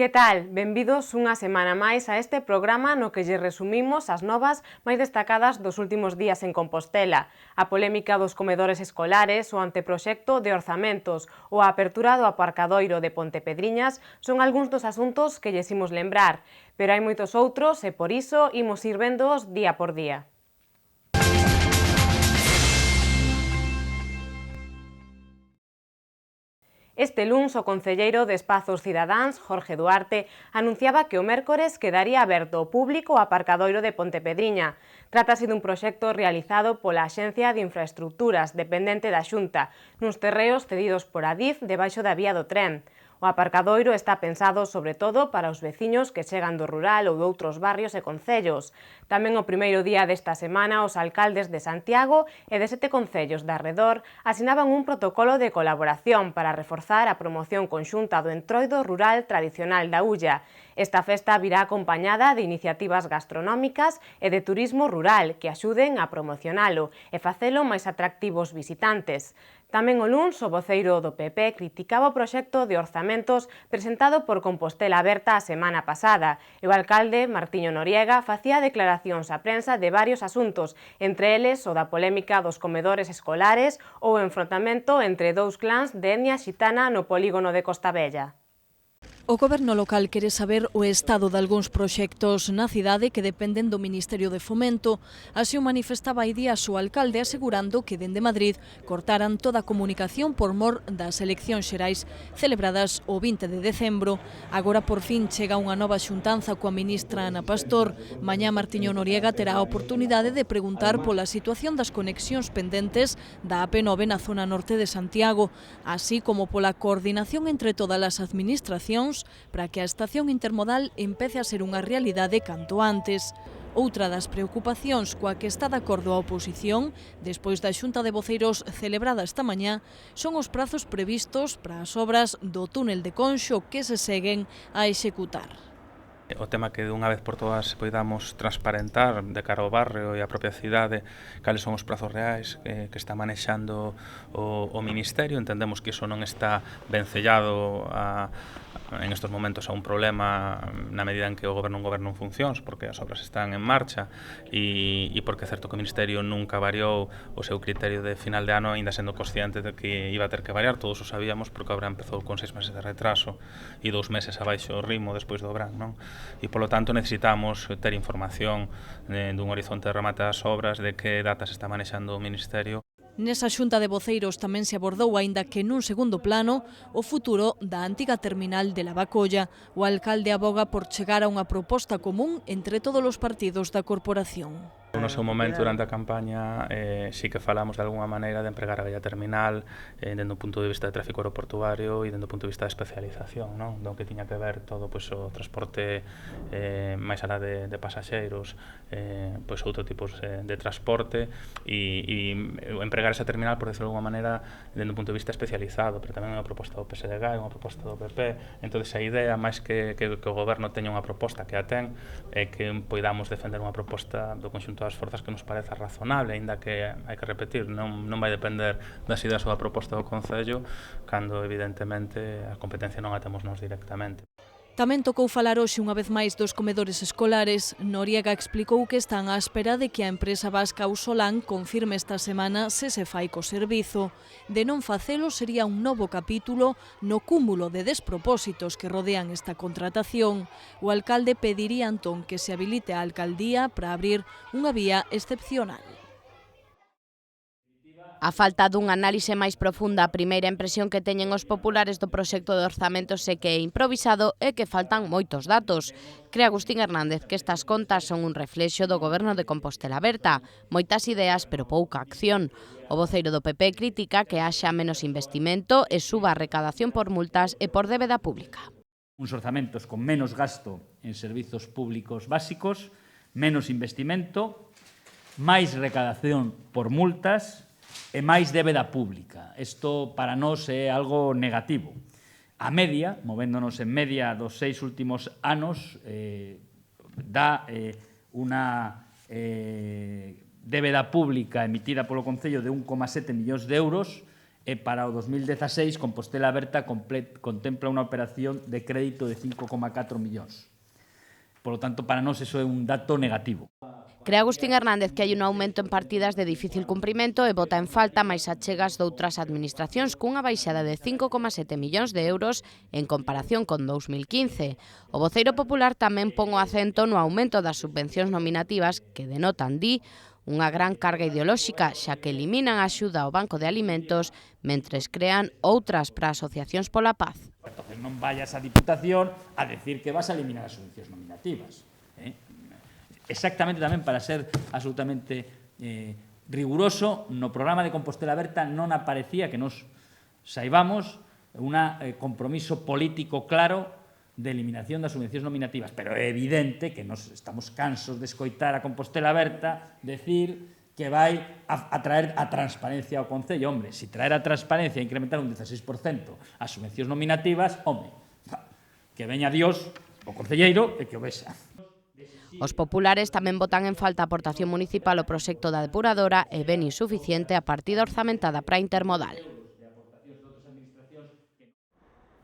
Que tal? Benvidos unha semana máis a este programa no que lle resumimos as novas máis destacadas dos últimos días en Compostela, a polémica dos comedores escolares, o anteproxecto de orzamentos ou a apertura do aparcadoiro de Pontepedriñas son algúns dos asuntos que lles imos lembrar, pero hai moitos outros e por iso imos ir vendoos día por día. Este luns, o concelleiro de Espazos Cidadáns, Jorge Duarte, anunciaba que o mércores quedaría aberto ao público o aparcadoiro de Pontepedriña. Trátase dun proxecto realizado pola Axencia de Infraestructuras, dependente da Xunta, nuns terreos cedidos por Adif debaixo da vía do tren. O aparcadoiro está pensado sobre todo para os veciños que chegan do rural ou de outros barrios e concellos. Tamén o primeiro día desta semana os alcaldes de Santiago e de 7 concellos de arredor asinaban un protocolo de colaboración para reforzar a promoción conxunta do entroido rural tradicional da Ulla. Esta festa virá acompañada de iniciativas gastronómicas e de turismo rural que axuden a promocionalo e facelo máis atractivos visitantes. Tamén o luns, o voceiro do PP criticaba o proxecto de orzamentos presentado por Compostela Aberta a semana pasada e o alcalde Martiño Noriega facía declaracións á prensa de varios asuntos, entre eles o da polémica dos comedores escolares ou o enfrontamento entre dous clans de etnia xitana no polígono de Costa Vella. O Goberno local quere saber o estado de algúns proxectos na cidade que dependen do Ministerio de Fomento. Así o manifestaba hai días o alcalde asegurando que dende Madrid cortaran toda a comunicación por mor das eleccións xerais celebradas o 20 de decembro. Agora por fin chega unha nova xuntanza coa ministra Ana Pastor. Mañá Martiño Noriega terá a oportunidade de preguntar pola situación das conexións pendentes da AP9 na zona norte de Santiago, así como pola coordinación entre todas as administracións para que a estación intermodal empece a ser unha realidade canto antes. Outra das preocupacións coa que está de acordo a oposición, despois da xunta de voceiros celebrada esta mañá, son os prazos previstos para as obras do túnel de Conxo que se seguen a executar. O tema que dunha vez por todas poidamos transparentar de cara ao barrio e a propia cidade cales son os prazos reais que está manexando o Ministerio. Entendemos que iso non está vencellado en estes momentos a un problema na medida en que o goberno é un goberno en funcións, porque as obras están en marcha e porque é certo que o Ministerio nunca variou o seu criterio de final de ano, aínda sendo consciente de que iba a ter que variar. Todos o sabíamos porque a obra empezou con 6 meses de retraso e 2 meses abaixo o ritmo despois do verán, non? E, polo tanto, necesitamos ter información dun horizonte de remate das obras, de que datas está manexando o Ministerio. Nesa xunta de voceiros tamén se abordou, aínda que nun segundo plano, o futuro da antiga terminal de Lavacolla. O alcalde aboga por chegar a unha proposta común entre todos os partidos da corporación. No seu momento, durante a campaña, sí que falamos de alguna maneira de empregar a vella terminal dende o punto de vista de tráfico aeroportuario e dende o punto de vista de especialización, non? Do que tiña que ver todo o transporte máis alá de pasaxeiros, outro tipo de transporte e empregar esa terminal, por decirlo de alguna maneira, dende o punto de vista especializado, pero tamén é unha proposta do PSDG, unha proposta do PP. Entón, a idea, máis que o goberno teña unha proposta que a ten, é que poidamos defender unha proposta do conxunto das forzas que nos pareza razonable, aínda que hai que repetir, non vai depender das ideas ou da proposta do Concello, cando evidentemente a competencia non a temos nós directamente. Tamén tocou falar hoxe unha vez máis dos comedores escolares. Noriega explicou que están á espera de que a empresa vasca Ausolán confirme esta semana se fai co servizo. De non facelo sería un novo capítulo no cúmulo de despropósitos que rodean esta contratación. O alcalde pediría entón que se habilite a alcaldía para abrir unha vía excepcional. A falta dunha análise máis profunda, a primeira impresión que teñen os populares do proxecto de orzamentos é que é improvisado e que faltan moitos datos. Cre Agustín Hernández que estas contas son un reflexo do goberno de Compostela Aberta. Moitas ideas, pero pouca acción. O voceiro do PP critica que haxa menos investimento e suba a recadación por multas e por débeda pública. Uns orzamentos con menos gasto en servizos públicos básicos, menos investimento, máis recadación por multas e máis débeda pública. Isto para nós é algo negativo. A media, movéndonos en media dos 6 últimos anos, dá unha débeda pública emitida polo Concello de 1,7 millóns de euros e para o 2016 Compostela Aberta contempla unha operación de crédito de 5,4 millóns. Por lo tanto, para nós eso é un dato negativo. Cre Agustín Hernández que hai un aumento en partidas de difícil cumprimento e bota en falta máis achegas doutras administracións cunha baixada de 5,7 millóns de euros en comparación con 2015. O voceiro popular tamén pon o acento no aumento das subvencións nominativas que denotan, di, unha gran carga ideolóxica, xa que eliminan a axuda ao Banco de Alimentos mentres crean outras para asociacións pola paz. Entonces non vayas á Diputación a decir que vas a eliminar as subvencións nominativas. Exactamente tamén para ser absolutamente riguroso, no programa de Compostela Aberta non aparecía que nos saibamos un compromiso político claro de eliminación das subvencións nominativas, pero é evidente que nos estamos cansos de escoitar a Compostela Aberta decir que vai a traer a transparencia ao Concello. Hombre, se traer a transparencia e incrementar un 16% as subvencións nominativas, home, que veña Dios, o concelleiro, e que o vexa. Os populares tamén botan en falta a aportación municipal ao proxecto da depuradora e ben insuficiente a partida orzamentada para intermodal.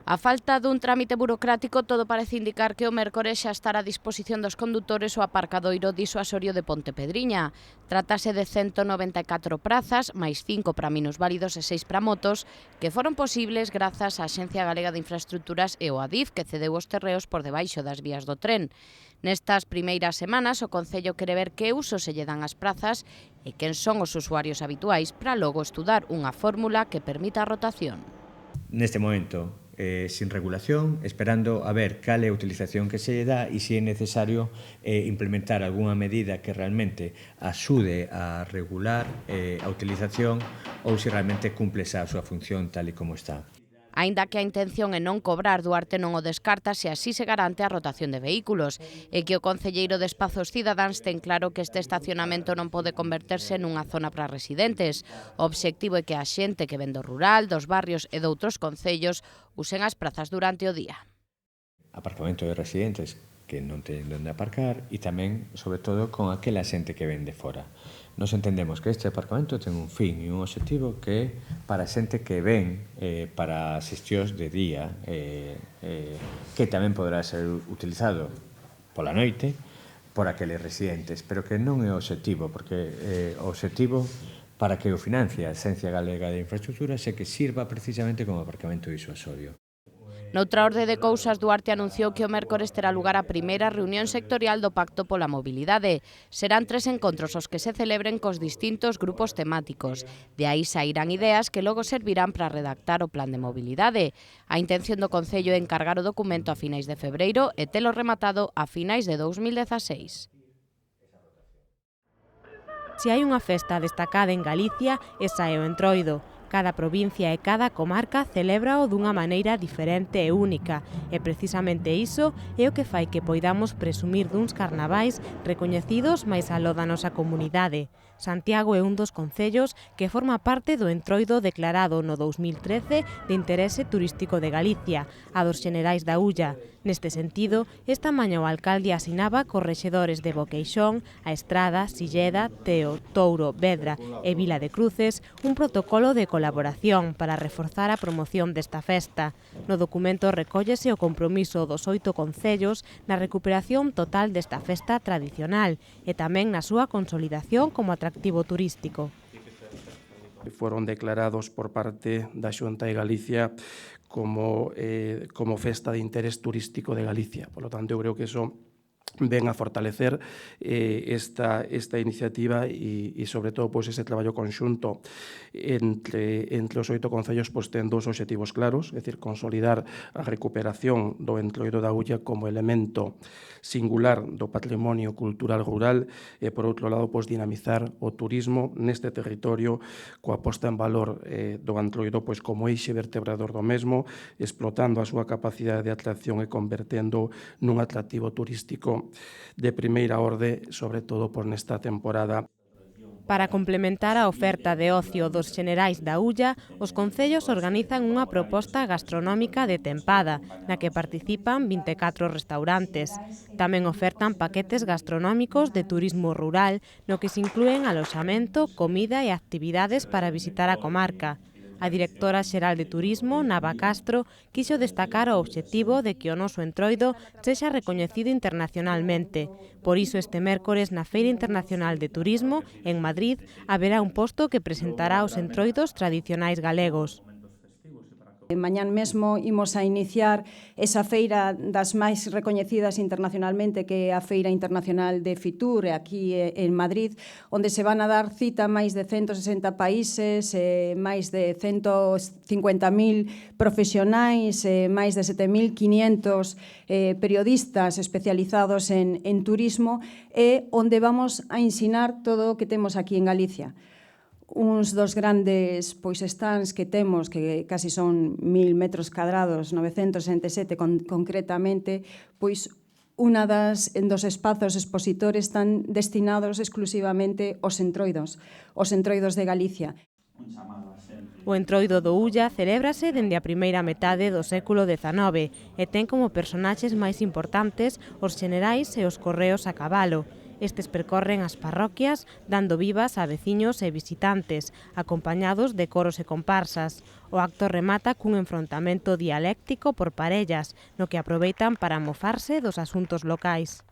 A falta dun trámite burocrático todo parece indicar que o mércores xa estará a disposición dos condutores o aparcadoiro disuasorio de Pontepedriña. Trátase de 194 prazas, máis 5 para minusválidos e 6 para motos, que foron posibles grazas á Axencia Galega de Infraestructuras e o Adif, que cedeu os terreos por debaixo das vías do tren. Nestas primeiras semanas, o Concello quere ver que uso se lle dan as prazas e quen son os usuarios habituais para logo estudar unha fórmula que permita a rotación. Neste momento, sin regulación, esperando a ver cal é a utilización que se lle dá e se é necesario implementar algunha medida que realmente axude a regular a utilización ou se realmente cumple a súa función tal e como está. Aínda que a intención é non cobrar, Duarte non o descarta se así se garante a rotación de vehículos e que o concelleiro de Espazos Cidadáns ten claro que este estacionamento non pode converterse nunha zona para residentes. O obxectivo é que a xente que ven do rural, dos barrios e doutros concellos usen as prazas durante o día. Aparcamento de residentes que non teñen onde aparcar e tamén, sobre todo, con aquela xente que ven de fora. Nos entendemos que este aparcamento ten un fin e un objetivo que é para a xente que ven para xestións de día, que tamén poderá ser utilizado pola noite por aqueles residentes, pero que non é o objetivo, porque o objetivo para que o financie a Axencia Galega de Infraestructuras é que sirva precisamente como aparcamento disuasorio. Noutra orde de cousas, Duarte anunciou que o mércores terá lugar a primeira reunión sectorial do Pacto pola Mobilidade. Serán 3 encontros os que se celebren cos distintos grupos temáticos. De aí sairán ideas que logo servirán para redactar o plan de mobilidade. A intención do Concello é encargar o documento a finais de febreiro e telo rematado a finais de 2016. Se hai unha festa destacada en Galicia, esa é o Entroido. Cada provincia e cada comarca celébrao dunha maneira diferente e única, e precisamente iso é o que fai que poidamos presumir duns carnavais recoñecidos máis aló da nosa comunidade. Santiago é un dos concellos que forma parte do Entroido declarado no 2013 de interese turístico de Galicia, a dos Xenerais da Ulla. Neste sentido, esta mañá o alcalde asinaba cos rexedores de Boqueixón, A Estrada, Silleda, Teo, Touro, Vedra e Vila de Cruces un protocolo de colaboración para reforzar a promoción desta festa. No documento recóllese o compromiso dos 8 concellos na recuperación total desta festa tradicional e tamén na súa consolidación como atractivo turístico. Foron declarados por parte da Xunta de Galicia como festa de interés turístico de Galicia. Por lo tanto, eu creo que eso ven a fortalecer esta iniciativa e sobre todo ese traballo conxunto entre os 8 concellos ten 2 obxectivos claros, é dicir, consolidar a recuperación do Entroido da Ulla como elemento singular do patrimonio cultural rural e, por outro lado, dinamizar o turismo neste territorio coa posta en valor do Entroido como eixe vertebrador do mesmo, explotando a súa capacidade de atracción e convertendo nun atractivo turístico de primeira orde, sobre todo por nesta temporada. Para complementar a oferta de ocio dos Xenerais da Ulla, os concellos organizan unha proposta gastronómica de tempada, na que participan 24 restaurantes. Tamén ofertan paquetes gastronómicos de turismo rural, no que se inclúen aloxamento, comida e actividades para visitar a comarca. A directora xeral de Turismo, Nava Castro, quixo destacar o obxectivo de que o noso entroido sexa recoñecido internacionalmente. Por iso este mércores na Feira Internacional de Turismo, en Madrid, haberá un posto que presentará os entroidos tradicionais galegos. Mañán mesmo imos a iniciar esa feira das máis recoñecidas internacionalmente, que é a Feira Internacional de Fitur, aquí en Madrid, onde se van a dar cita máis de 160 países, máis de 150.000 profesionais, máis de 7.500 periodistas especializados en turismo, e onde vamos a ensinar todo o que temos aquí en Galicia. Uns dos grandes stands que temos, que casi son 1.000 metros cadrados, 967 concretamente, dos espazos expositores están destinados exclusivamente aos entroidos de Galicia. O entroido do Ulla celébrase dende a primeira metade do século XIX e ten como personaxes máis importantes os xenerais e os correos a cabalo. Estes percorren as parroquias dando vivas a veciños e visitantes, acompañados de coros e comparsas. O acto remata cun enfrontamento dialéctico por parellas, no que aproveitan para mofarse dos asuntos locais.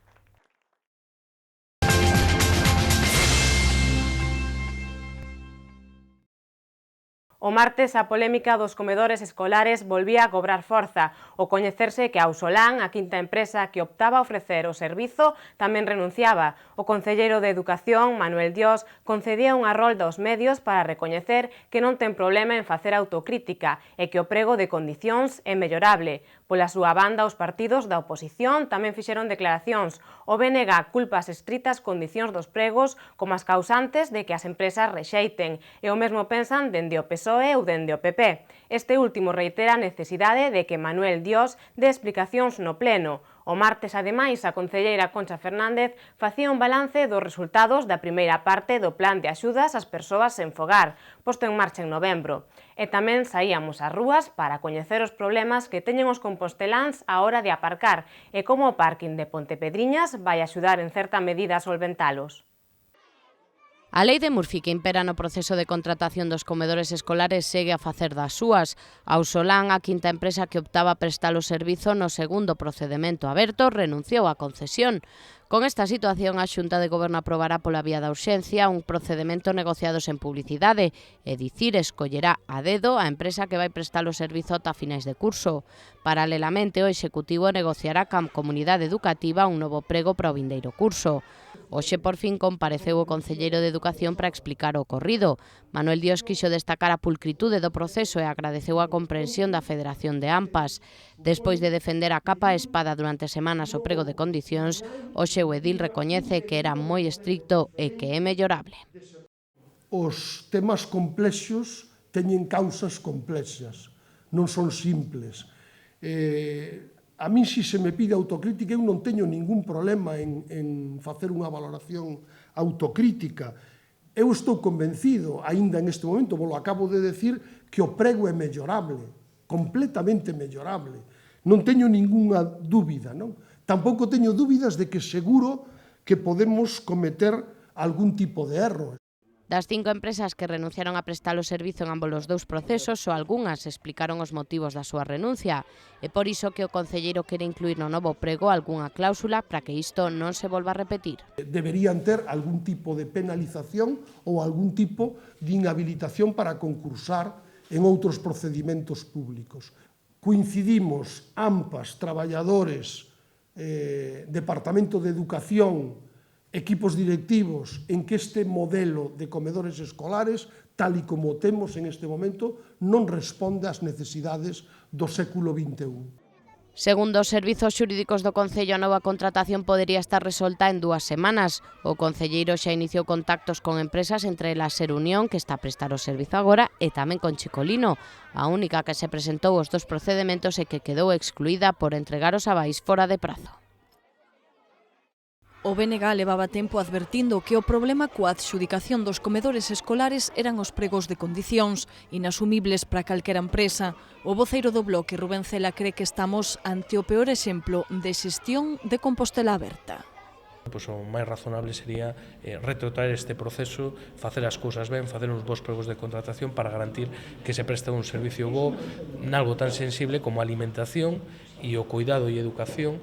O martes a polémica dos comedores escolares volvía a cobrar forza, ao coñecerse que Ausolán, a quinta empresa que optaba a ofrecer o servizo, tamén renunciaba. O concelleiro de Educación, Manuel Dios, concedía unha rolda aos medios para recoñecer que non ten problema en facer autocrítica e que o prego de condicións é mellorable. Pola súa banda, os partidos da oposición tamén fixeron declaracións. O BNG culpa as estritas condicións dos pregos como as causantes de que as empresas rexeiten, e o mesmo pensan dende o PSOE ou dende o PP. Este último reitera a necesidade de que Manuel Dios dé explicacións no pleno. O martes, ademais, a concelleira Concha Fernández facía un balance dos resultados da primeira parte do plan de axudas ás persoas sen fogar, posto en marcha en novembro. E tamén saíamos ás rúas para coñecer os problemas que teñen os composteláns á hora de aparcar e como o parking de Pontepedriñas vai axudar en certa medida a solventalos. A lei de Murphy que impera no proceso de contratación dos comedores escolares segue a facer das súas. Ausolán, a quinta empresa que optaba a prestar o servizo no segundo procedemento aberto, renunciou á concesión. Con esta situación, a Xunta de Goberno aprobará pola vía da urxencia un procedemento negociado sen publicidade, é dicir, escollerá a dedo a empresa que vai prestar o servizo ata finais de curso. Paralelamente, o Executivo negociará ca comunidade educativa un novo prego para o vindeiro curso. Hoxe, por fin, compareceu o concelleiro de Educación para explicar o ocorrido. Manuel Dios quixo destacar a pulcritude do proceso e agradeceu a comprensión da Federación de AMPAs. Despois de defender a capa e espada durante semanas o prego de condicións, hoxe o edil recoñece que era moi estricto e que é mellorable. Os temas complexos teñen causas complexas, non son simples. A mí, se me pide autocrítica, eu non teño ningún problema en facer unha valoración autocrítica. Eu estou convencido, aínda en este momento, vos lo acabo de decir, que o prego é mellorable, completamente mellorable. Non teño ningunha dúbida, non? Tampouco teño dúbidas de que seguro que podemos cometer algún tipo de erro. Das 5 empresas que renunciaron a prestar o servizo en ambos os dous procesos, só algunhas explicaron os motivos da súa renuncia. É por iso que o concelleiro quere incluir no novo prego algunha cláusula para que isto non se volva a repetir. Deberían ter algún tipo de penalización ou algún tipo de inhabilitación para concursar en outros procedimentos públicos. Coincidimos AMPAs, traballadores, Departamento de Educación, equipos directivos, en que este modelo de comedores escolares, tal e como temos en este momento, non responde ás necesidades do século XXI. Segundo os servizos xurídicos do Concello, a nova contratación podería estar resolta en 2 semanas. O concelleiro xa iniciou contactos con empresas, entre elas Ser Unión, que está a prestar o servizo agora, e tamén con Chicolino, a única que se presentou os 2 procedementos e que quedou excluída por entregar os avais fora de prazo. O BNG levaba tempo advertindo que o problema coa adxudicación dos comedores escolares eran os pregos de condicións, inasumibles para calquera empresa. O voceiro do Bloque, Rubén Cela, cree que estamos ante o peor exemplo de xestión de Compostela Aberta. Pois o máis razonable sería retrotraer este proceso, facer as cousas ben, facer uns bons pregos de contratación para garantir que se presta un servicio bo nalgo tan sensible como a alimentación e o cuidado e educación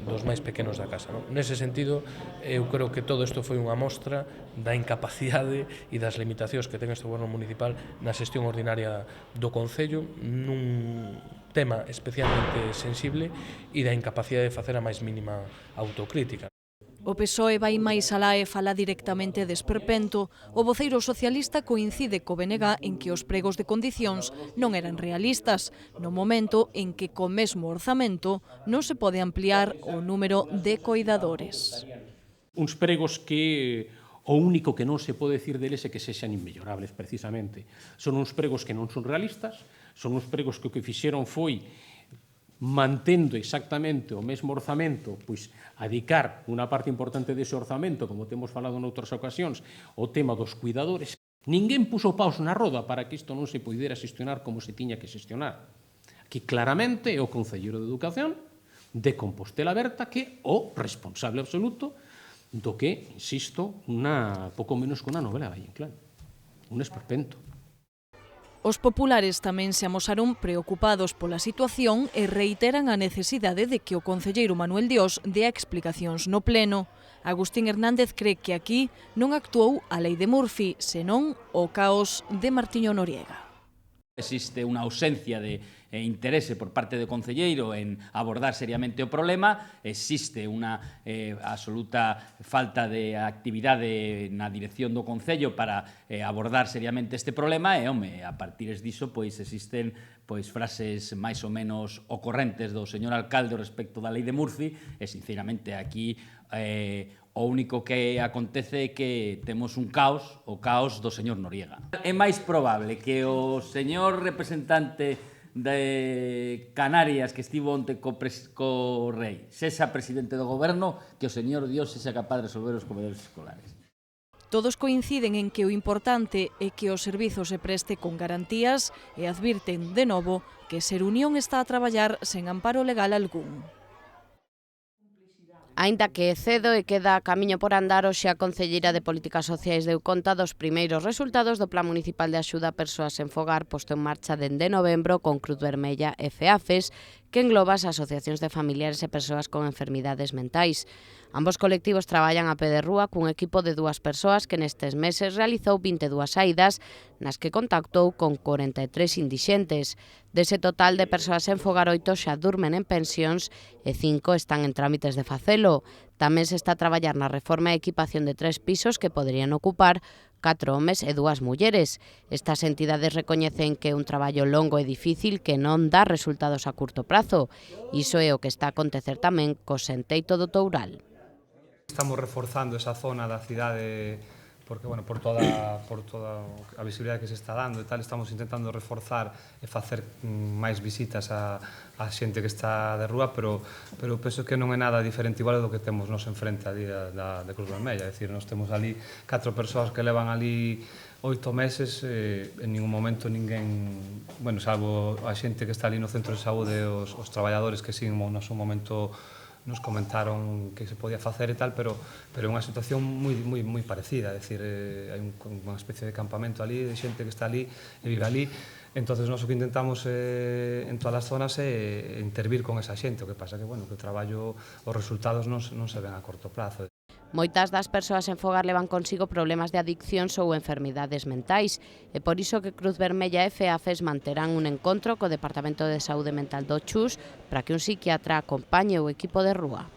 dos máis pequenos da casa. Nese sentido, eu creo que todo isto foi unha mostra da incapacidade e das limitacións que ten este goberno municipal na xestión ordinaria do Concello nun tema especialmente sensible e da incapacidade de facer a máis mínima autocrítica. O PSOE vai máis alá e fala directamente de esperpento. O voceiro socialista coincide co BNG en que os pregos de condicións non eran realistas, no momento en que co mesmo orzamento non se pode ampliar o número de coidadores. Uns pregos que o único que non se pode dicir deles é que sexan inmellorables, precisamente. Son uns pregos que non son realistas, son uns pregos que o que fixeron foi mantendo exactamente o mesmo orzamento, pois a dedicar unha parte importante dese orzamento, como temos falado noutras ocasións, o tema dos cuidadores. Ninguén puso paus na roda para que isto non se poidera xestionar como se tiña que xestionar. Aquí claramente é o Concelleiro de Educación de Compostela Berta que é o responsable absoluto do que, insisto, pouco menos que unha novela Valle Inclán, un esperpento. Os populares tamén se amosaron preocupados pola situación e reiteran a necesidade de que o concelleiro Manuel Dios dea explicacións no pleno. Agustín Hernández cree que aquí non actuou a lei de Murphy, senón o caos de Martiño Noriega. Existe unha ausencia de interese por parte do concelleiro en abordar seriamente o problema, existe unha absoluta falta de actividade na dirección do Concello para abordar seriamente este problema e, a partir diso, pois existen frases máis ou menos ocorrentes do señor alcalde respecto da lei de Murphy e, sinceramente, aquí o único que acontece é que temos un caos, o caos do señor Noriega. É máis probable que o señor representante de Canarias que estivo onte co rei sexa presidente do goberno que o señor Dios sexa capaz de resolver os comedores escolares. Todos coinciden en que o importante é que o servizo se preste con garantías e advirten, de novo, que Ser Unión está a traballar sen amparo legal algún. Aínda que é cedo e queda camiño por andar, hoxe a Concelleira de Políticas Sociais deu conta dos primeiros resultados do Plan Municipal de Axuda a Persoas sen Fogar posto en marcha dende novembro con Cruz Vermella e FEAFES, que engloba as asociacións de familiares e persoas con enfermidades mentais. Ambos colectivos traballan a pé de rúa cun equipo de 2 persoas que nestes meses realizou 22 saídas nas que contactou con 43 indixentes. Dese total de persoas sen fogar, 8 xa durmen en pensións e 5 están en trámites de facelo. Tamén se está a traballar na reforma e equipación de 3 pisos que poderían ocupar 4 homes e 2 mulleres. Estas entidades recoñecen que é un traballo longo e difícil que non dá resultados a curto prazo. Iso é o que está a acontecer tamén co Senteito do Toural. Estamos reforzando esa zona da cidade porque, bueno, por toda a visibilidade que se está dando e tal, estamos intentando reforzar e facer máis visitas a xente que está de rúa, pero penso que non é nada diferente igual do que temos nos enfrente ali de Cruz Vermella. É dicir, nós temos ali 4 persoas que levan ali 8 meses, en ningún momento ninguén, bueno, salvo a xente que está ali no centro de saúde, os traballadores que siguen no seu momento nos comentaron que se podía facer e tal, pero é unha situación moi parecida, é dicir, hai unha especie de campamento ali, de xente que está ali e vive ali, entonces nós o que intentamos en todas as zonas é intervir con esa xente, o que pasa que, bueno, que o traballo, os resultados non se ven a corto prazo. Moitas das persoas en fogar levan consigo problemas de adiccións ou enfermidades mentais e por iso que Cruz Vermella e FEAFES manterán un encontro co Departamento de Saúde Mental do Chus para que un psiquiatra acompañe o equipo de rúa.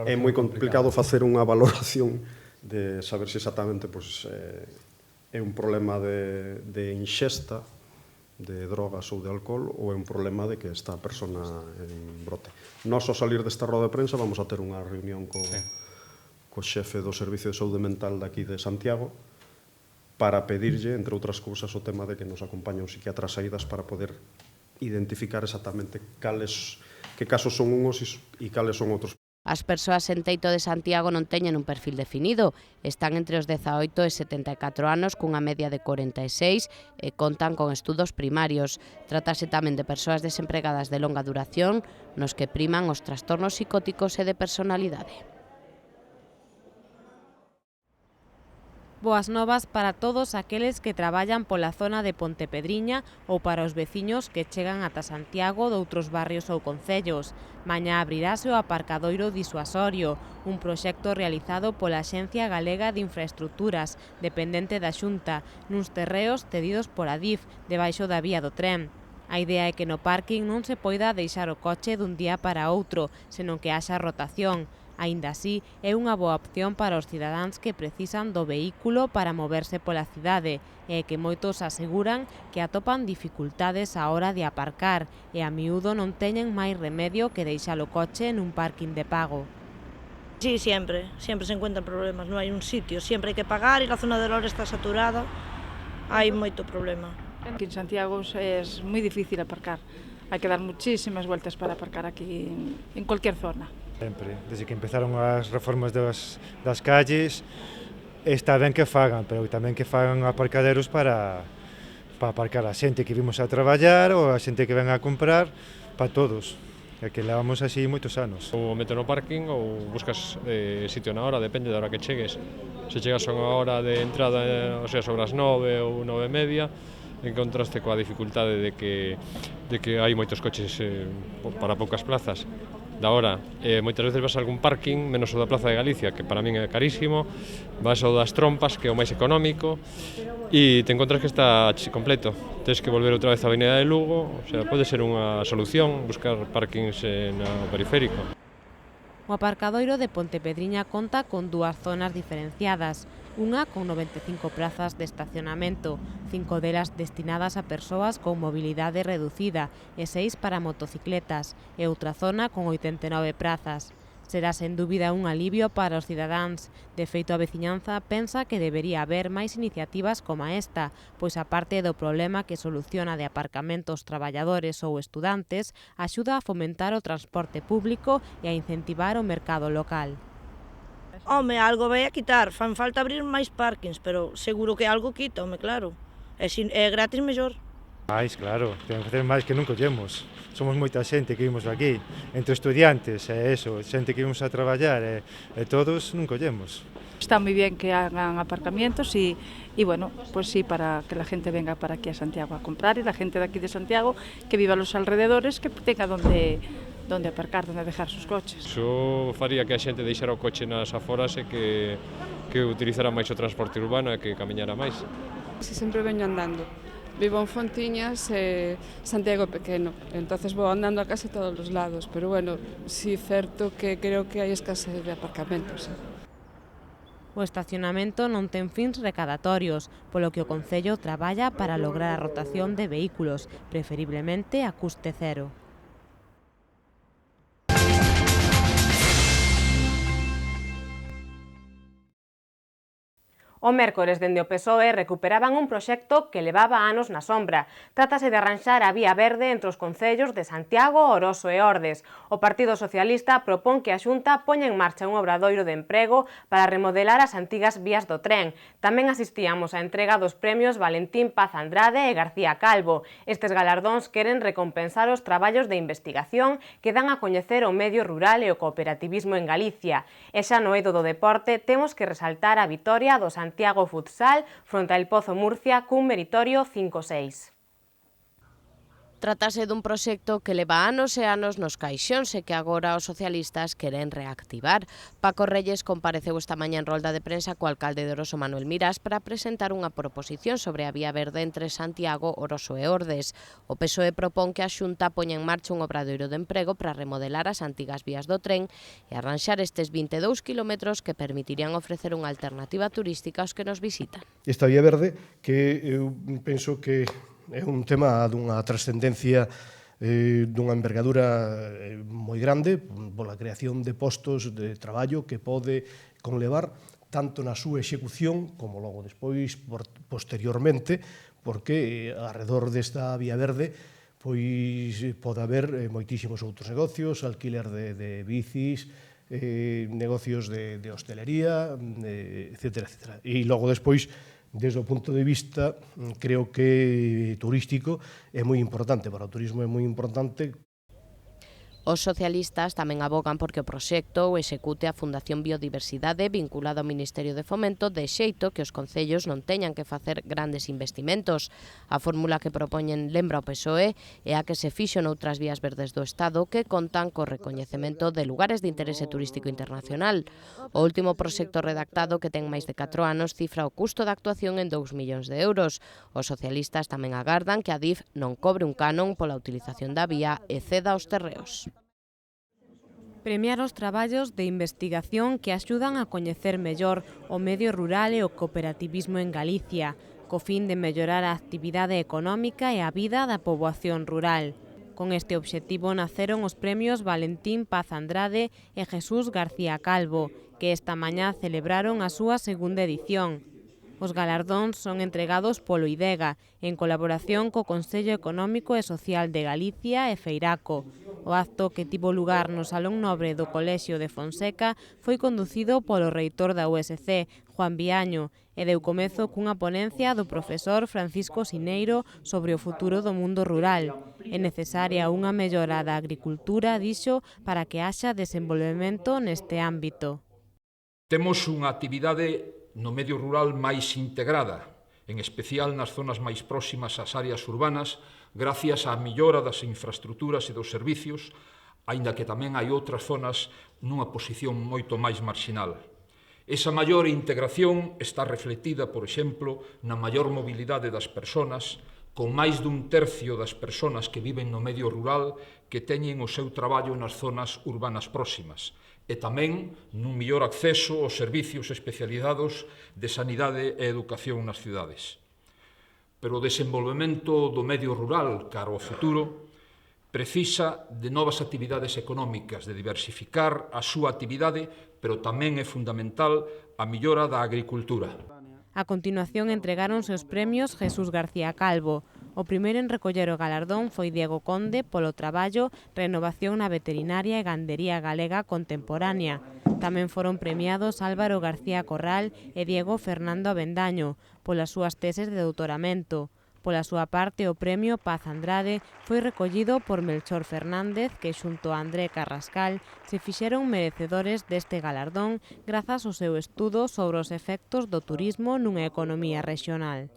É moi complicado facer unha valoración de saber se exactamente é un problema de inxesta de drogas ou de alcohol ou é un problema de que está a persona en brote. Nós, ao salir desta roda de prensa, vamos a ter unha reunión co xefe do Servicio de Saúde Mental daqui de Santiago para pedirlle, entre outras cousas, o tema de que nos acompañe un psiquiatra a saídas para poder identificar exactamente que casos son unos e cales son outros. As persoas en teito de Santiago non teñen un perfil definido. Están entre os 18 e 74 anos cunha media de 46 e contan con estudos primarios. Trátase tamén de persoas desempregadas de longa duración nos que priman os trastornos psicóticos e de personalidade. Boas novas para todos aqueles que traballan pola zona de Pontepedriña ou para os veciños que chegan ata Santiago doutros barrios ou concellos. Mañá abrirase o aparcadoiro disuasorio, un proxecto realizado pola Axencia Galega de Infraestructuras, dependente da Xunta, nuns terreos cedidos por Adif, debaixo da vía do tren. A idea é que no parking non se poida deixar o coche dun día para outro, senón que haxa rotación. Aínda así, é unha boa opción para os cidadáns que precisan do vehículo para moverse pola cidade e que moitos aseguran que atopan dificultades á hora de aparcar e a miúdo non teñen máis remedio que deixar o coche nun parking de pago. Sí, siempre se encuentran problemas, non hai un sitio, sempre hai que pagar e a zona de Lora está saturada, hai moito problema. Aquí en Santiago é moi difícil aparcar, hai que dar muchísimas vueltas para aparcar aquí en cualquier zona. Sempre, desde que empezaron as reformas das calles, está ben que fagan, pero tamén que fagan aparcaderos para aparcar a xente que vimos a traballar ou a xente que ven a comprar, para todos, que levamos así moitos anos. Ou meter no parking ou buscas sitio na hora, depende da hora que chegues. Se chegas a unha hora de entrada, o sea, sobre as 9 ou 9:30, encontraste coa dificultade de que hai moitos coches para poucas plazas. Da hora, moitas veces vas a algún parking, menos o da Plaza de Galicia, que para min é carísimo, vas ao das Trompas, que é o máis económico, e te encontras que está completo. Tens que volver outra vez á Avenida de Lugo, o sea, pode ser unha solución buscar parkings no periférico. O aparcadoiro de Pontepedriña conta con dúas zonas diferenciadas, unha con 95 prazas de estacionamento, 5 delas destinadas a persoas con mobilidade reducida e 6 para motocicletas, e outra zona con 89 prazas. Será sen dúbida un alivio para os cidadáns. De feito, a veciñanza pensa que debería haber máis iniciativas como esta, pois a parte do problema que soluciona de aparcamentos traballadores ou estudantes, axuda a fomentar o transporte público e a incentivar o mercado local. Home, algo vai a quitar, fan falta abrir máis parkings, pero seguro que algo quita, home, claro. É gratis mellor. Claro, temos que facer máis que non collemos. Somos moita xente que vimos aquí, entre estudiantes e xente que vimos a traballar e todos non collemos. Está moi bien que hagan aparcamientos y bueno, pues sí, para que la gente venga para aquí a Santiago a comprar y la gente de aquí de Santiago que viva a los alrededores que tenga donde aparcar, donde dejar sus coches. Iso faría que a xente deixara o coche nas aforas e que utilizara máis o transporte urbano e que camiñara máis. Sempre veño andando. Vivo en Fontiñas e Santiago pequeno, entonces vou andando a case todos os lados, pero bueno, sí é certo que creo que hai escasez de aparcamentos. O estacionamento non ten fins recadatorios, polo que o Concello traballa para lograr a rotación de vehículos, preferiblemente a custe cero. O mércores, dende o PSOE, recuperaban un proxecto que levaba anos na sombra. Trátase de arranxar a vía verde entre os concellos de Santiago, Oroso e Ordes. O Partido Socialista propón que a Xunta poña en marcha un obradoiro de emprego para remodelar as antigas vías do tren. Tamén asistíamos á entrega dos premios Valentín Paz Andrade e García Calvo. Estes galardóns queren recompensar os traballos de investigación que dan a coñecer o medio rural e o cooperativismo en Galicia. E xa no eido do deporte temos que resaltar a vitoria do Santiago Futsal fronte ao Pozo Murcia cun meritorio 5-6. Trátase dun proxecto que leva anos e anos nos caixóns e que agora os socialistas queren reactivar. Paco Reyes compareceu esta mañá en rolda de prensa co alcalde de Oroso, Manuel Mirás, para presentar unha proposición sobre a vía verde entre Santiago, Oroso e Ordes. O PSOE propón que a Xunta poña en marcha un obradoiro de emprego para remodelar as antigas vías do tren e arranxar estes 22 kilómetros que permitirían ofrecer unha alternativa turística aos que nos visitan. Esta vía verde que eu penso que é un tema dunha trascendencia, dunha envergadura moi grande pola creación de postos de traballo que pode conlevar tanto na súa execución como logo despois posteriormente, porque alrededor desta vía verde pois pode haber moitísimos outros negocios, alquiler de bicis, negocios de hostelería, etcétera, etcétera. E logo despois, desde o punto de vista, creo que turístico é moi importante, para o turismo é moi importante. Os socialistas tamén abogan porque o proxecto o execute a Fundación Biodiversidade vinculada ao Ministerio de Fomento de xeito que os concellos non teñan que facer grandes investimentos. A fórmula que propoñen lembra o PSOE é a que se fixo noutras vías verdes do Estado que contan co recoñecemento de lugares de interese turístico internacional. O último proxecto redactado, que ten máis de 4 anos, cifra o custo da actuación en 2 millóns de euros. Os socialistas tamén agardan que a DIF non cobre un canon pola utilización da vía e ceda os terreos. Premiar os traballos de investigación que axudan a coñecer mellor o medio rural e o cooperativismo en Galicia, co fin de mellorar a actividade económica e a vida da poboación rural. Con este obxectivo naceron os premios Valentín Paz Andrade e Jesús García Calvo, que esta mañá celebraron a súa segunda edición. Os galardóns son entregados polo IDEGA, en colaboración co Consello Económico e Social de Galicia e Feiraco. O acto, que tivo lugar no Salón Nobre do Colexio de Fonseca, foi conducido polo reitor da USC, Juan Viaño, e deu comezo cunha ponencia do profesor Francisco Sineiro sobre o futuro do mundo rural. É necesaria unha mellora da agricultura, dixo, para que haxa desenvolvemento neste ámbito. Temos unha actividade no medio rural máis integrada, en especial nas zonas máis próximas ás áreas urbanas, gracias á mellora das infraestructuras e dos servicios, aínda que tamén hai outras zonas nunha posición moito máis marxinal. Esa maior integración está reflectida, por exemplo, na maior mobilidade das persoas, con máis dun tercio das persoas que viven no medio rural que teñen o seu traballo nas zonas urbanas próximas, e tamén nun mellor acceso aos servicios especializados de sanidade e educación nas cidades. Pero o desenvolvemento do medio rural cara ao futuro precisa de novas actividades económicas, de diversificar a súa actividade, pero tamén é fundamental a mellora da agricultura. A continuación entregáronse os premios Jesús García Calvo. O primeiro en recoller o galardón foi Diego Conde polo traballo Renovación na Veterinaria e Gandería Galega Contemporánea. Tamén foron premiados Álvaro García Corral e Diego Fernando Avendaño polas súas teses de doutoramento. Pola súa parte, o premio Paz Andrade foi recollido por Melchor Fernández, que xunto a André Carrascal se fixeron merecedores deste galardón grazas ao seu estudo sobre os efectos do turismo nunha economía rexional.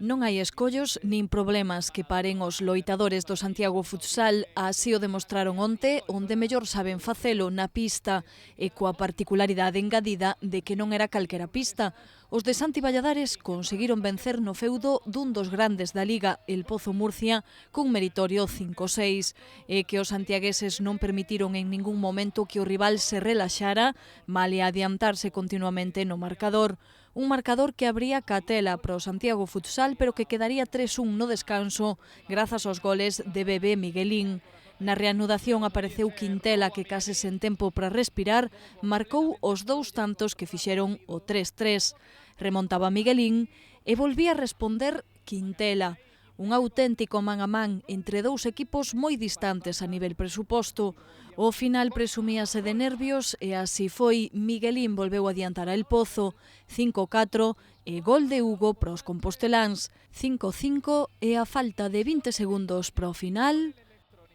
Non hai escollos nin problemas que paren os loitadores do Santiago Futsal, así o demostraron onte, onde mellor saben facelo na pista e coa particularidade engadida de que non era calquera pista. Os de Santi Valladares conseguiron vencer no feudo dun dos grandes da Liga, el Pozo Murcia, cun meritorio 5-6, e que os santiagueses non permitiron en ningún momento que o rival se relaxara, male adiantarse continuamente no marcador. Un marcador que abría catela para o Santiago Futsal, pero que quedaría 3-1 no descanso, grazas aos goles de Bebé Miguelín. Na reanudación apareceu Quintela, que case sen tempo para respirar, marcou os 2 tantos que fixeron o 3-3. Remontaba Miguelín e volvía a responder Quintela. Un auténtico man a man entre dous equipos moi distantes a nivel presuposto. O final presumíase de nervios e así foi. Miguelín volveu a adiantar a El Pozo 5-4 e gol de Hugo para os composteláns 5-5 e a falta de 20 segundos para o final,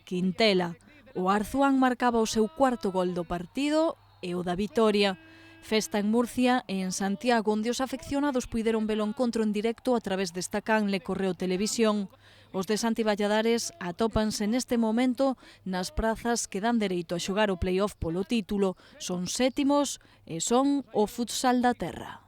Quintela. O Arzuán marcaba o seu cuarto gol do partido e o da vitoria. Festa en Murcia e en Santiago, onde os afeccionados puideron ver o encontro en directo a través desta canle Correo Televisión. Os de Santi Valladares atópanse neste momento nas prazas que dan dereito a xogar o play-off polo título. Son sétimos e son o futsal da terra.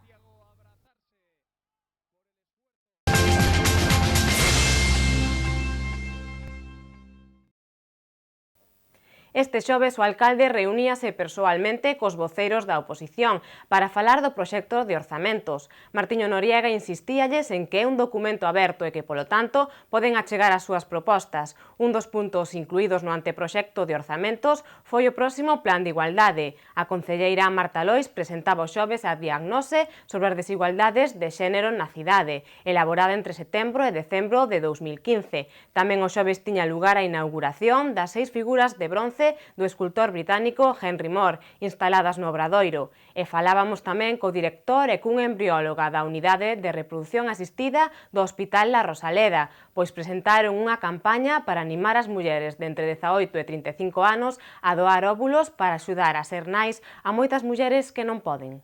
Este xoves o alcalde reuníase persoalmente cos voceiros da oposición para falar do proxecto de orzamentos. Martiño Noriega insistíalles en que é un documento aberto e que, polo tanto, poden achegar as súas propostas. Un dos puntos incluídos no anteproxecto de orzamentos foi o próximo Plan de Igualdade. A concelleira Marta Lois presentaba o xoves a diagnose sobre as desigualdades de xénero na cidade, elaborada entre setembro e decembro de 2015. Tamén o xoves tiña lugar a inauguración das 6 figuras de bronce arte do escultor británico Henry Moore, instaladas no Obradoiro. E falábamos tamén co director e cun embrióloga da Unidade de Reproducción Asistida do Hospital La Rosaleda, pois presentaron unha campaña para animar as mulleres de entre 18 e 35 anos a doar óvulos para axudar a ser nais a moitas mulleres que non poden.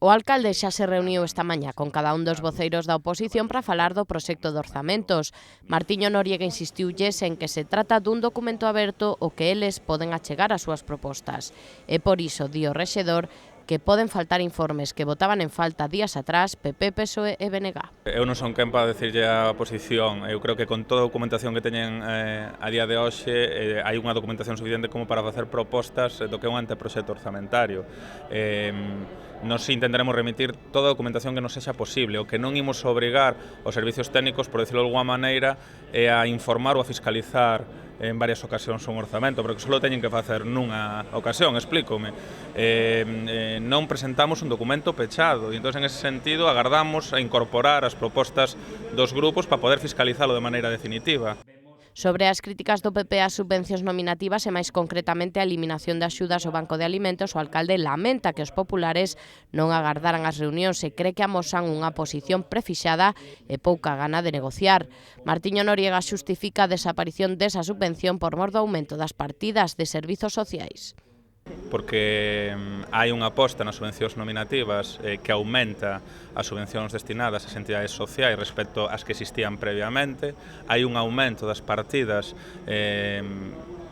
O alcalde xa se reuniu esta mañá con cada un dos voceiros da oposición para falar do proxecto de orzamentos. Martiño Noriega insistiulles en que se trata dun documento aberto o que eles poden achegar as súas propostas. E por iso, di o rexedor, que poden faltar informes que votaban en falta días atrás PP, PSOE e BNG. Eu non son quen para decirlle a oposición. Eu creo que con toda a documentación que teñen a día de hoxe hai unha documentación suficiente como para facer propostas do que é un anteproxecto orzamentario. Nos intentaremos remitir toda a documentación que nos sexa posible. O que non imos obrigar os servicios técnicos, por decirlo de alguma maneira, é a informar ou a fiscalizar en varias ocasións un orzamento, pero que só teñen que facer nunha ocasión, explícome. Non presentamos un documento pechado, e entón, en ese sentido, agardamos a incorporar as propostas dos grupos para poder fiscalizalo de maneira definitiva. Sobre as críticas do PP ás subvencións nominativas e máis concretamente a eliminación de axudas ao Banco de Alimentos, o alcalde lamenta que os populares non agardaran as reunións e cree que amosan unha posición prefixada e pouca gana de negociar. Martiño Noriega xustifica a desaparición desa subvención por mor do aumento das partidas de servizos sociais. Porque hai unha aposta nas subvencións nominativas que aumenta as subvencións destinadas ás entidades sociais respecto ás que existían previamente, hai un aumento das partidas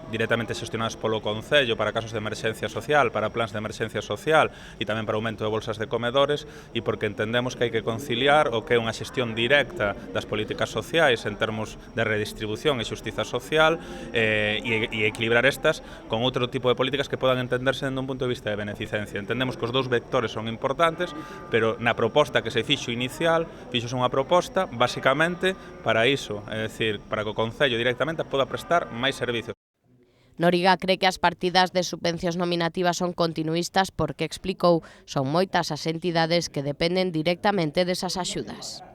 directamente xestionadas polo Concello para casos de emerxencia social, para plans de emerxencia social e tamén para aumento de bolsas de comedores, e porque entendemos que hai que conciliar o que é unha xestión directa das políticas sociais en termos de redistribución e xustiza social e equilibrar estas con outro tipo de políticas que podan entenderse dende un punto de vista de beneficencia. Entendemos que os dous vectores son importantes, pero na proposta que se fixo inicial, fixose unha proposta basicamente para iso, é dicir, para que o Concello directamente poda prestar máis servicios. Noriega cree que as partidas de subvencións nominativas son continuistas porque, explicou, son moitas as entidades que dependen directamente desas axudas.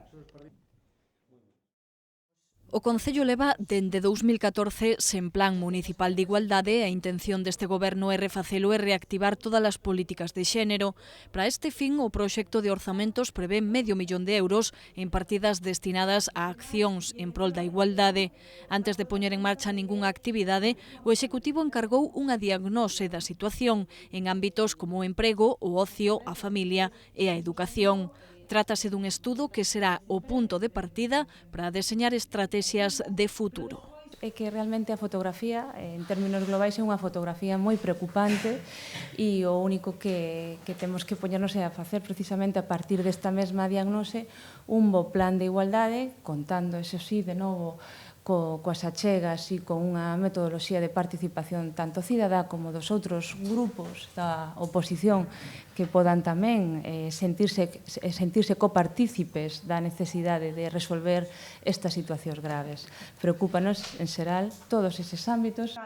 O Concello leva dende 2014 sen plan municipal de igualdade e a intención deste goberno é refacelo e reactivar todas as políticas de xénero. Para este fin, o proxecto de orzamentos prevé €500 millóns en partidas destinadas a accións en prol da igualdade. Antes de poñer en marcha ningunha actividade, o Executivo encargou unha diagnose da situación en ámbitos como o emprego, o ocio, a familia e a educación. Trátase dun estudo que será o punto de partida para deseñar estrategias de futuro. É que realmente a fotografía, en términos globais, é unha fotografía moi preocupante e o único que temos que poñernos é a facer precisamente a partir desta mesma diagnose un bo plan de igualdade, contando, eso sí, de novo, coas achegas e con unha metodoloxía de participación tanto cidadá como dos outros grupos da oposición que podan tamén sentirse copartícipes da necesidade de resolver estas situacións graves. Preocúpanos, en xeral, todos eses ámbitos.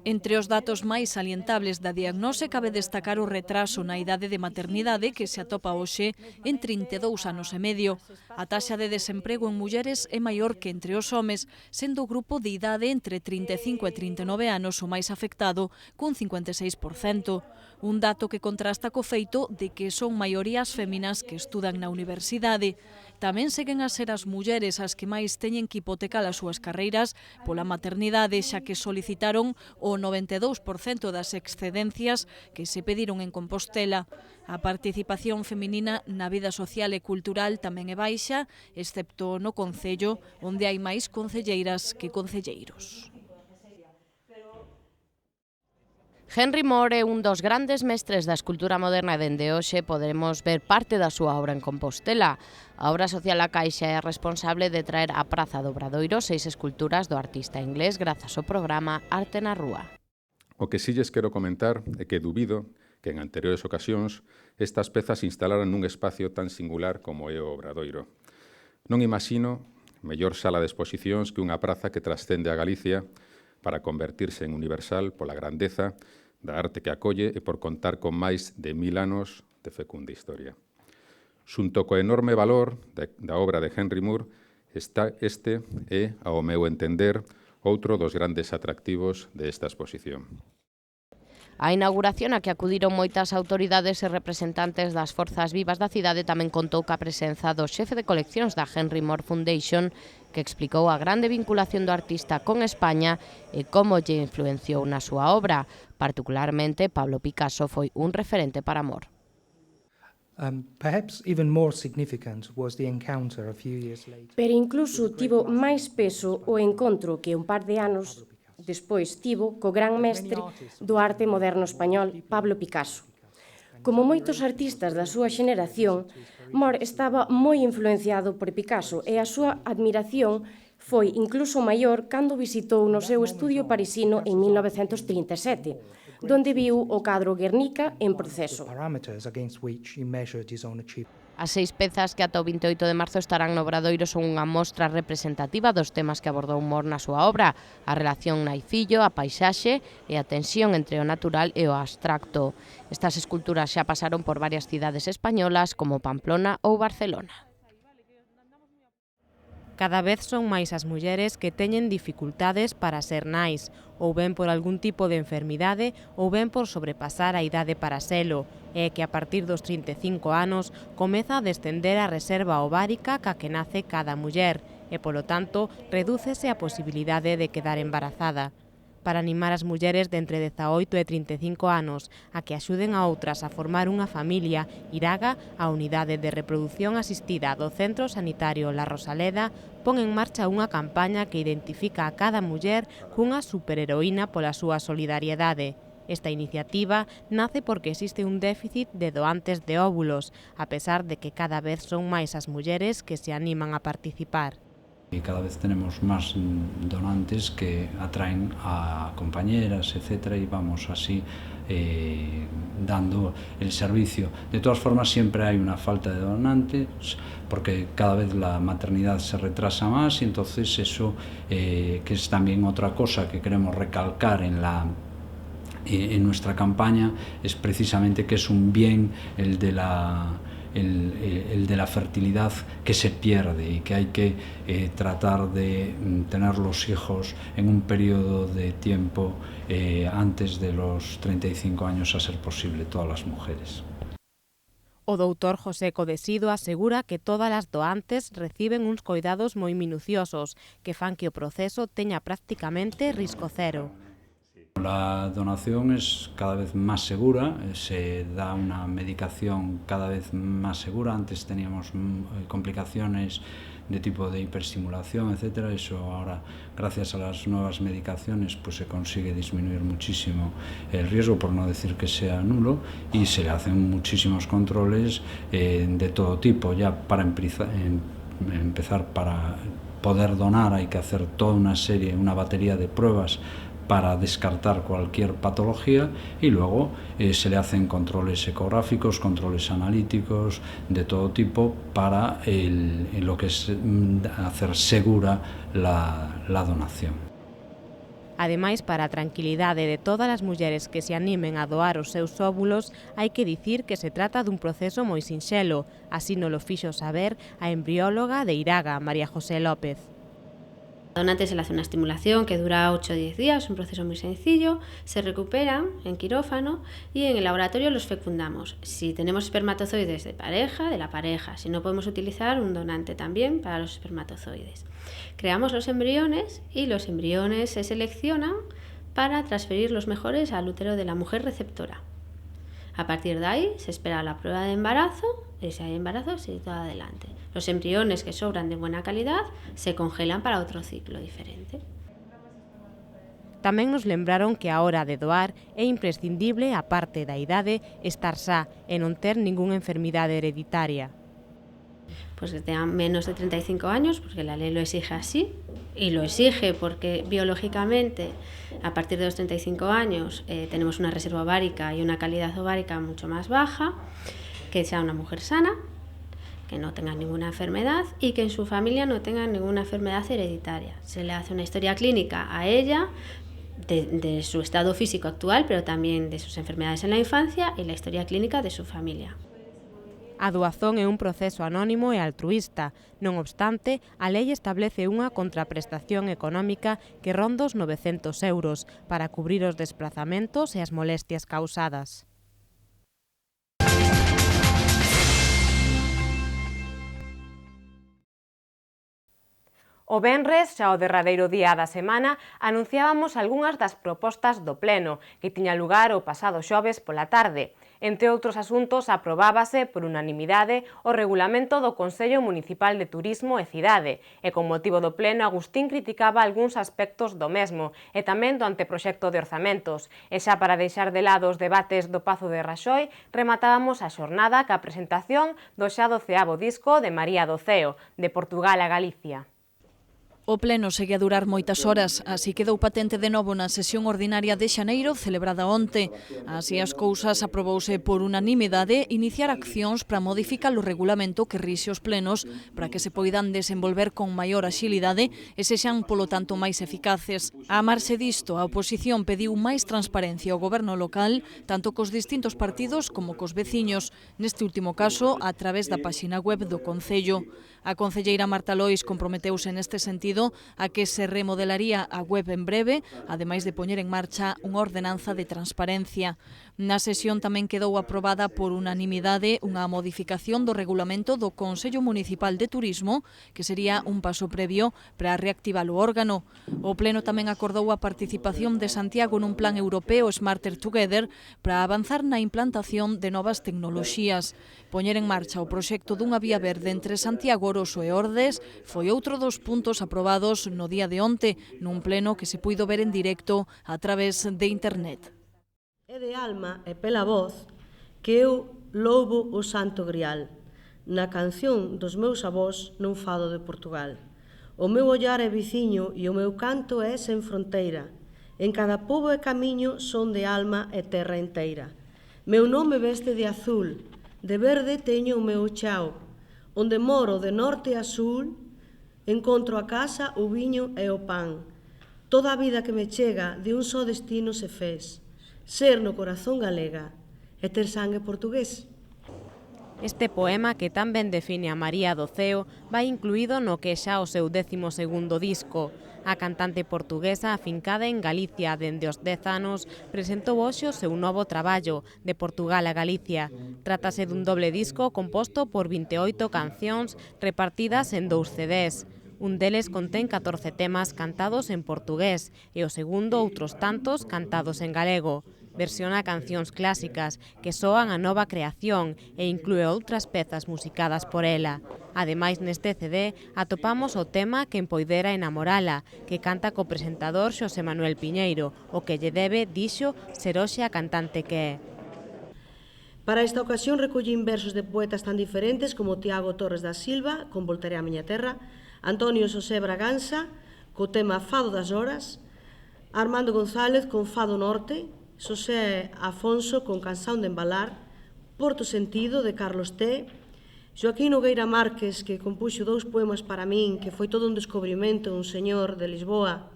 Entre os datos máis salientables da diagnose cabe destacar o retraso na idade de maternidade que se atopa hoxe en 32 anos e medio. A taxa de desemprego en mulleres é maior que entre os homes, sendo o grupo de idade entre 35 e 39 anos o máis afectado, cun 56%. Un dato que contrasta co feito de que son maiorías féminas que estudan na universidade. Tamén seguen a ser as mulleres as que máis teñen que hipotecar as súas carreiras pola maternidade, xa que solicitaron o 92% das excedencias que se pediron en Compostela. A participación feminina na vida social e cultural tamén é baixa, excepto no Concello, onde hai máis concelleiras que concelleiros. Henry Moore é un dos grandes mestres da escultura moderna e dende hoxe podemos ver parte da súa obra en Compostela. A obra social A Caixa é a responsable de traer á Praza do Obradoiro 6 esculturas do artista inglés grazas ao programa Arte na Rúa. O que si lles quero comentar é que dubido que en anteriores ocasións estas pezas se instalaran nun espacio tan singular como é o Obradoiro. Non imagino mellor sala de exposicións que unha praza que trascende a Galicia para convertirse en universal pola grandeza da arte que acolle e por contar con máis de 1000 anos de fecunda historia. Xunto co enorme valor da obra de Henry Moore, este é, ao meu entender, outro dos grandes atractivos desta exposición. A inauguración a que acudiron moitas autoridades e representantes das forzas vivas da cidade tamén contou ca presenza do xefe de coleccións da Henry Moore Foundation, que explicou a grande vinculación do artista con España e como lle influenciou na súa obra. Particularmente, Pablo Picasso foi un referente para Moore. Pero incluso tivo máis peso o encontro que un par de anos despois tivo co gran mestre do arte moderno español, Pablo Picasso. Como moitos artistas da súa xeneración, Moore estaba moi influenciado por Picasso e a súa admiración foi incluso maior cando visitou no seu estudio parisino en 1937, donde viu o cadro Guernica en proceso. As 6 pezas que ata o 28 de marzo estarán no Obradoiro son unha mostra representativa dos temas que abordou Moore na súa obra: a relación nai-fillo, a paisaxe e a tensión entre o natural e o abstracto. Estas esculturas xa pasaron por varias cidades españolas como Pamplona ou Barcelona. Cada vez son máis as mulleres que teñen dificultades para ser nais, ou ben por algún tipo de enfermidade ou ben por sobrepasar a idade para selo, e que a partir dos 35 anos comeza a descender a reserva ovárica ca que nace cada muller e, polo tanto, redúcese a posibilidade de quedar embarazada. Para animar as mulleres de entre 18 e 35 anos a que axuden a outras a formar unha familia, Iraga, a Unidade de Reproducción Asistida do Centro Sanitario La Rosaleda, pon en marcha unha campaña que identifica a cada muller cunha superheroína pola súa solidariedade. Esta iniciativa nace porque existe un déficit de doantes de óvulos, a pesar de que cada vez son máis as mulleres que se animan a participar. Y cada vez tenemos más donantes que atraen a compañeras, etcétera, y vamos así dando el servicio. De todas formas, siempre hay una falta de donantes porque cada vez la maternidad se retrasa más y entonces eso, que es también otra cosa que queremos recalcar en nuestra campaña, es precisamente que es un bien el de la fertilidad que se pierde y que hay que tratar de tener los hijos en un periodo de tiempo antes de los 35 años a ser posible, todas las mujeres. O doutor José Codesido asegura que todas as doantes reciben uns coidados moi minuciosos que fan que o proceso teña prácticamente risco cero. La donación es cada vez más segura, se da una medicación cada vez más segura. Antes teníamos complicaciones de tipo de hiperestimulación, etcétera. Eso ahora, gracias a las nuevas medicaciones, pues se consigue disminuir muchísimo el riesgo, por no decir que sea nulo, y se le hacen muchísimos controles de todo tipo. Ya para empezar, para poder donar hay que hacer toda una batería de pruebas para descartar cualquier patología y luego se le hacen controles ecográficos, controles analíticos de todo tipo para lo que es hacer segura la donación. Ademais, para a tranquilidade de todas as mulleres que se animen a doar os seus óvulos, hai que dicir que se trata dun proceso moi sinxelo, así nolo fixo saber a embrióloga de Iraga, María José López. A donante se le hace una estimulación que dura 8 o 10 días, un proceso muy sencillo, se recuperan en quirófano y en el laboratorio los fecundamos. Si tenemos espermatozoides de la pareja, si no podemos utilizar un donante también para los espermatozoides. Creamos los embriones y los embriones se seleccionan para transferir los mejores al útero de la mujer receptora. A partir de ahí se espera la prueba de embarazo y si hay embarazo sigue todo adelante. Los embriones que sobran de buena calidad se congelan para otro ciclo diferente. Tamén nos lembraron que a hora de doar é imprescindible, a parte da idade, estar sá e non ter ningunha enfermidade hereditaria. Pues que tengan menos de 35 años, porque la ley lo exige así, y lo exige porque biológicamente a partir de los 35 años tenemos una reserva ovárica y una calidad ovárica mucho más baja, que sea una mujer sana, que no tenga ninguna enfermedad y que en su familia no tenga ninguna enfermedad hereditaria. Se le hace una historia clínica a ella de su estado físico actual, pero también de sus enfermedades en la infancia y la historia clínica de su familia. A doazón é un proceso anónimo e altruísta. Non obstante, a lei establece unha contraprestación económica que ronda os 900 euros para cubrir os desplazamentos e as molestias causadas. O venres, xa o derradeiro día da semana, anunciábamos algunhas das propostas do Pleno, que tiña lugar o pasado xoves pola tarde. Entre outros asuntos, aprobábase por unanimidade o regulamento do Consello Municipal de Turismo e Cidade, e con motivo do Pleno Agustín criticaba algúns aspectos do mesmo, e tamén do anteproxecto de orzamentos. E xa para deixar de lado os debates do Pazo de Raxoi, rematábamos a xornada ca presentación do xa 12º disco de María Doceo, de Portugal a Galicia. O pleno segue a durar moitas horas, así quedou patente de novo na sesión ordinaria de xaneiro celebrada onte. Así as cousas, aprobouse por unanimidade iniciar accións para modificar o regulamento que rixe os plenos para que se poidan desenvolver con maior axilidade e sexan, polo tanto, máis eficaces. A marxe disto, a oposición pediu máis transparencia ao goberno local, tanto cos distintos partidos como cos veciños, neste último caso, a través da páxina web do Concello. A concelleira Marta Lois comprometeuse neste sentido a que se remodelaría a web en breve, ademais de poñer en marcha unha ordenanza de transparencia. Na sesión tamén quedou aprobada por unanimidade unha modificación do regulamento do Consello Municipal de Turismo, que sería un paso previo para reactivar o órgano. O Pleno tamén acordou a participación de Santiago nun plan europeo Smarter Together para avanzar na implantación de novas tecnoloxías. Poñer en marcha o proxecto dunha vía verde entre Santiago, Oroso e Ordes foi outro dos puntos aprobados no día de onte, nun pleno que se puido ver en directo a través de internet. É de alma e pela voz que eu louvo o Santo Grial, na canción dos meus avós nun fado de Portugal. O meu ollar é viciño e o meu canto é sen fronteira. En cada pobo e camiño son de alma e terra enteira. Meu nome veste de azul, de verde teño o meu chao. Onde moro de norte a sul, encontro a casa, o viño e o pan. Toda a vida que me chega de un só destino se fez. Ser no corazón galega e ter sangue portugués. Este poema, que tan ben define a María Doceo, vai incluído no que xa o seu 12º disco. A cantante portuguesa, afincada en Galicia dende os 10 anos, presentou hoxe o seu novo traballo, de Portugal a Galicia. Trátase dun doble disco composto por 28 cancións repartidas en 2 CDs. Un deles contén 14 temas cantados en portugués e o segundo outros tantos cantados en galego. Versiona cancións clásicas que soan a nova creación e inclúe outras pezas musicadas por ela. Ademais, neste CD atopamos o tema Quen poidera enamorala, que canta co presentador Xosé Manuel Piñeiro, o que lle debe, dixo, ser hoxe a cantante que é. Para esta ocasión recollín versos de poetas tan diferentes como Tiago Torres da Silva, con Voltaré á miña terra, Antonio Xosé Braganza, co tema Fado das horas, Armando González con Fado Norte, Xosé Afonso con Canción de embalar, Porto Sentido de Carlos T, Joaquín Nogueira Márquez, que compuxo 2 poemas para min, que foi todo un descubrimento, un señor de Lisboa,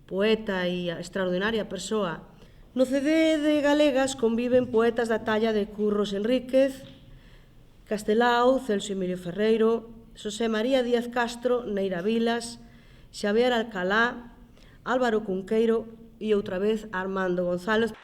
poeta e extraordinaria persoa. No CD de Galegas conviven poetas da talla de Curros Enríquez, Castelao, Celso Emilio Ferreiro, Xosé María Díaz Castro, Neira Vilas, Xavier Alcalá, Álvaro Cunqueiro e outra vez Armando González.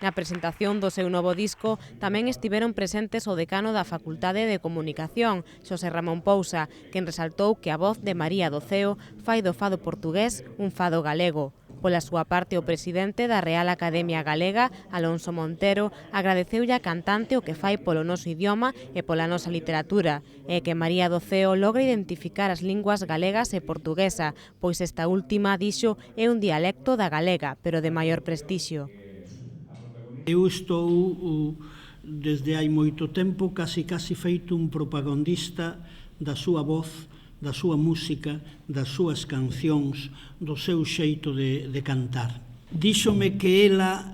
Na presentación do seu novo disco tamén estiveron presentes o decano da Facultade de Comunicación, Xosé Ramón Pousa, quen resaltou que a voz de María Doceo fai do fado portugués un fado galego. Pola súa parte, o presidente da Real Academia Galega, Alonso Montero, agradeceulle a cantante o que fai polo noso idioma e pola nosa literatura, e que María Doceo logra identificar as linguas galegas e portuguesa, pois esta última, dixo, é un dialecto da galega, pero de maior prestixio. Eu estou, desde hai moito tempo, casi feito un propagandista da súa voz, da súa música, das súas cancións, do seu xeito de cantar. Díxome que ela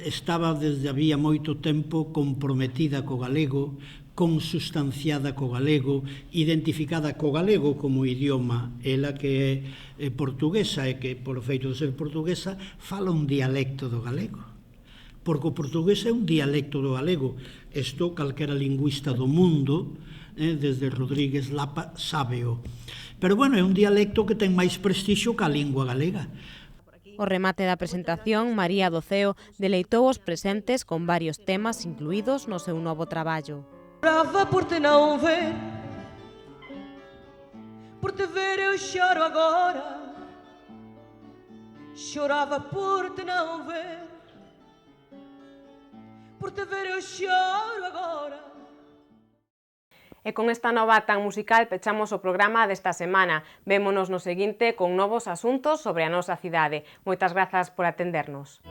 estaba desde había moito tempo comprometida co galego, consustanciada co galego, identificada co galego como idioma. Ela que é portuguesa e que, por feito de ser portuguesa, fala un dialecto do galego. porque o portugués é un dialecto do galego. Isto calquera lingüista do mundo, desde Rodríguez Lapa, sábeo. Pero, bueno, é un dialecto que ten máis prestixio que a lingua galega. O remate da presentación, María Doceo deleitou os presentes con varios temas incluídos no seu novo traballo. Chorava por te não ver, por te ver eu choro agora. Chorava por te não ver, por te ver eu choro agora. E con esta nova tan musical pechamos o programa desta semana. Vémonos no seguinte con novos asuntos sobre a nosa cidade. Moitas grazas por atendernos.